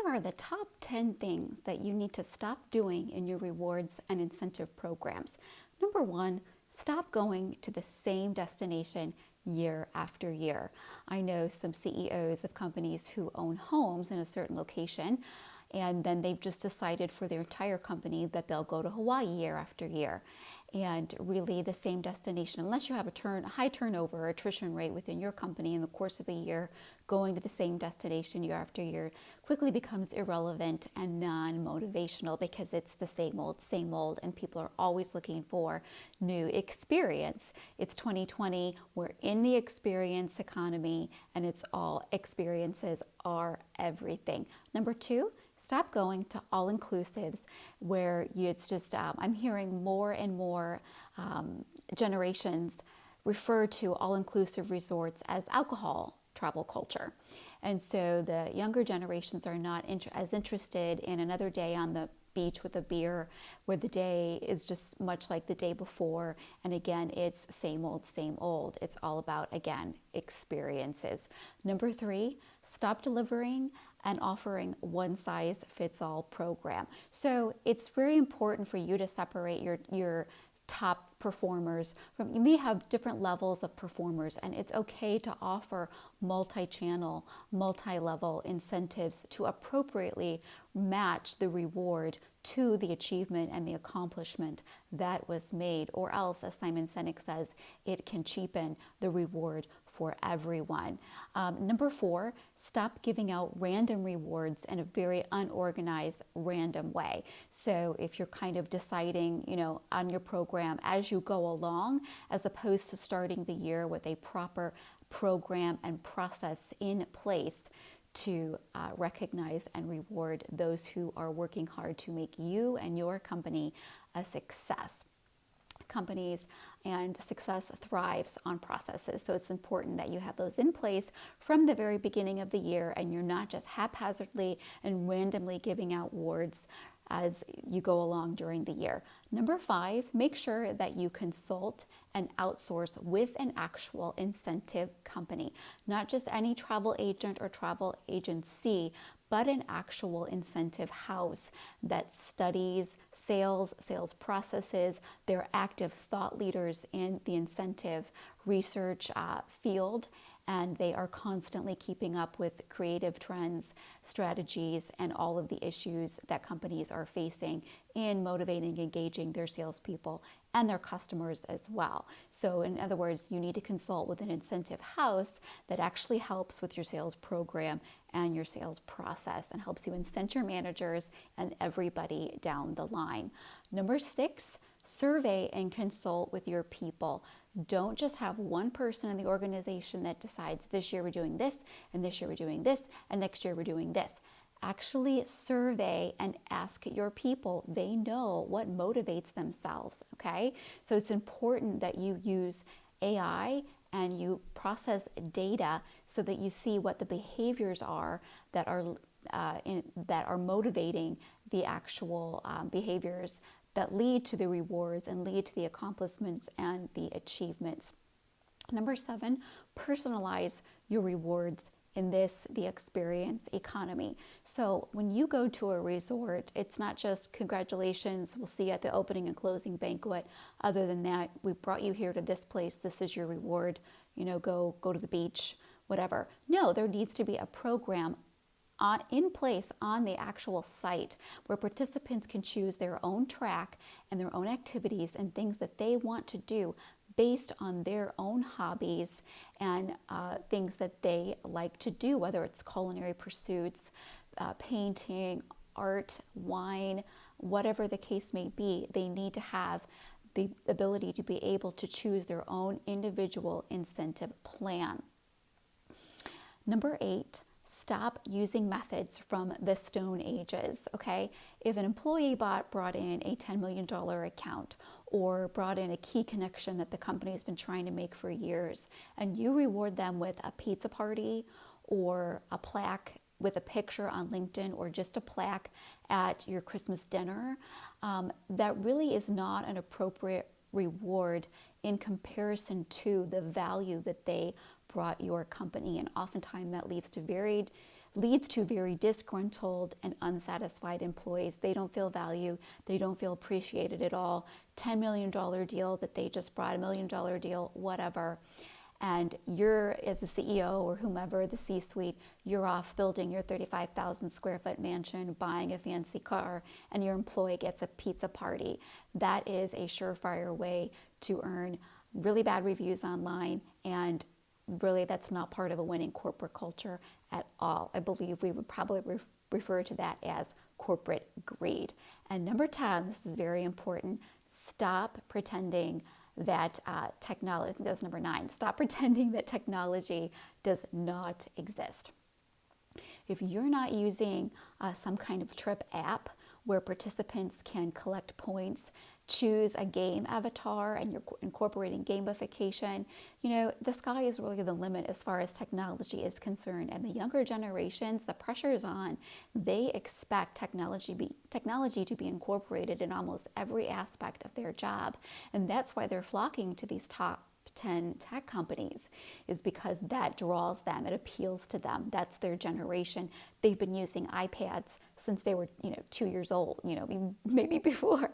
Here are the top 10 things that you need to stop doing in your rewards and incentive programs. Number one, stop going to the same destination year after year. I know some CEOs of companies who own homes in a certain location, and then they've just decided for their entire company that they'll go to Hawaii year after year. And really the same destination, unless you have a high turnover or attrition rate within your company in the course of a year, going to the same destination year after year quickly becomes irrelevant and non-motivational because it's the same old, and people are always looking for new experience. It's 2020, we're in the experience economy, and it's all experiences are everything. Number two, stop going to all-inclusives where it's just, I'm hearing more and more generations refer to all-inclusive resorts as alcohol travel culture. And so the younger generations are not as interested in another day on the beach with a beer where the day is just much like the day before. And again, it's same old. It's all about, again, experiences. Number three, stop delivering and offering one-size-fits-all program. So it's very important for you to separate your top performers from, you may have different levels of performers, and it's okay to offer multi-channel, multi-level incentives to appropriately match the reward to the achievement and the accomplishment that was made, or else, as Simon Sinek says, it can cheapen the reward for everyone. Number four, stop giving out random rewards in a very unorganized, random way. So if you're kind of deciding, on your program as you go along, as opposed to starting the year with a proper program and process in place to recognize and reward those who are working hard to make you and your company a success. Companies and success thrives on processes. So it's important that you have those in place from the very beginning of the year, and you're not just haphazardly and randomly giving out awards as you go along during the year. Number five, make sure that you consult and outsource with an actual incentive company, not just any travel agent or travel agency, but an actual incentive house that studies sales processes. They're active thought leaders in the incentive research field, and they are constantly keeping up with creative trends, strategies, and all of the issues that companies are facing in motivating, engaging their salespeople and their customers as well. So in other words, you need to consult with an incentive house that actually helps with your sales program and your sales process and helps you incent your managers and everybody down the line. Number six, survey and consult with your people. Don't just have one person in the organization that decides this year we're doing this, and this year we're doing this, and next year we're doing this. Actually survey and ask your people. They know what motivates themselves, okay? So it's important that you use AI and you process data so that you see what the behaviors are that are motivating the actual behaviors that lead to the rewards and lead to the accomplishments and the achievements. Number seven, personalize your rewards in the experience economy. So when you go to a resort, it's not just congratulations, we'll see you at the opening and closing banquet. Other than that, we brought you here to this place, this is your reward, go to the beach, whatever. No, there needs to be a program in place on the actual site where participants can choose their own track and their own activities and things that they want to do based on their own hobbies and things that they like to do, whether it's culinary pursuits, painting, art, wine, whatever the case may be. They need to have the ability to be able to choose their own individual incentive plan. Number eight, stop using methods from the Stone Ages, okay? If an employee brought in a $10 million account or brought in a key connection that the company has been trying to make for years, and you reward them with a pizza party or a plaque with a picture on LinkedIn or just a plaque at your Christmas dinner, that really is not an appropriate reward in comparison to the value that they brought your company. And oftentimes that leads to varied leads to very disgruntled and unsatisfied employees. They don't feel valued. They don't feel appreciated at all. $10 million deal that they just brought, $1 million deal, whatever. And you're, as the CEO or whomever, the C-suite, you're off building your 35,000 square foot mansion, buying a fancy car, and your employee gets a pizza party. That is a surefire way to earn really bad reviews online, and really that's not part of a winning corporate culture at all. I believe we would probably refer to that as corporate greed. And number 10, this is very important, stop pretending that technology, that's number 9, stop pretending that technology does not exist. If you're not using some kind of trip app where participants can collect points, choose a game avatar, and you're incorporating gamification, the sky is really the limit as far as technology is concerned. And the younger generations, the pressure is on. They expect technology to be incorporated in almost every aspect of their job. And that's why they're flocking to these top 10 tech companies, is because that draws them, it appeals to them. That's their generation. They've been using iPads since they were 2 years old, maybe before.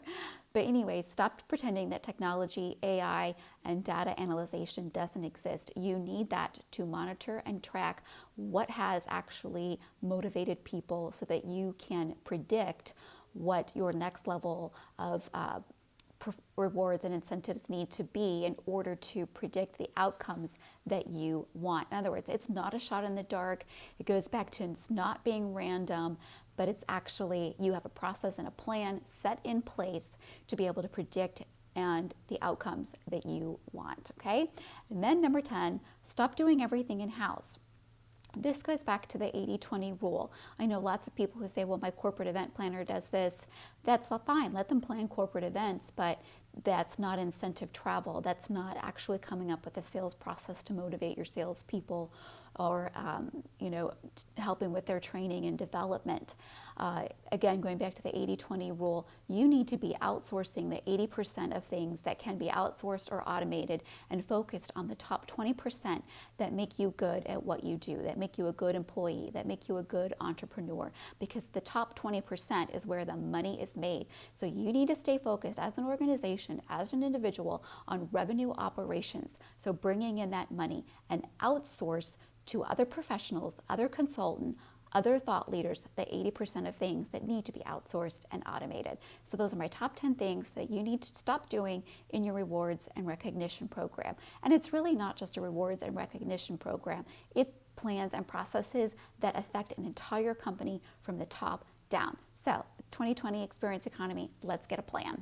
But anyway, stop pretending that technology, AI, and data analyzation doesn't exist. You need that to monitor and track what has actually motivated people so that you can predict what your next level of rewards and incentives need to be in order to predict the outcomes that you want. In other words, it's not a shot in the dark. It goes back to it's not being random, but it's actually you have a process and a plan set in place to be able to predict and the outcomes that you want, okay? And then number 10, stop doing everything in-house. This goes back to the 80-20 rule. I know lots of people who say, well, my corporate event planner does this. That's fine. Let them plan corporate events, but that's not incentive travel. That's not actually coming up with a sales process to motivate your salespeople or, helping with their training and development. Again, going back to the 80-20 rule, you need to be outsourcing the 80% of things that can be outsourced or automated and focused on the top 20% that make you good at what you do, that make you a good employee, that make you a good entrepreneur, because the top 20% is where the money is made. So you need to stay focused as an organization, as an individual, on revenue operations. So bringing in that money and outsource to other professionals, other consultants, other thought leaders, the 80% of things that need to be outsourced and automated. So those are my top 10 things that you need to stop doing in your rewards and recognition program. And it's really not just a rewards and recognition program. It's plans and processes that affect an entire company from the top down. So 2020 experience economy, let's get a plan.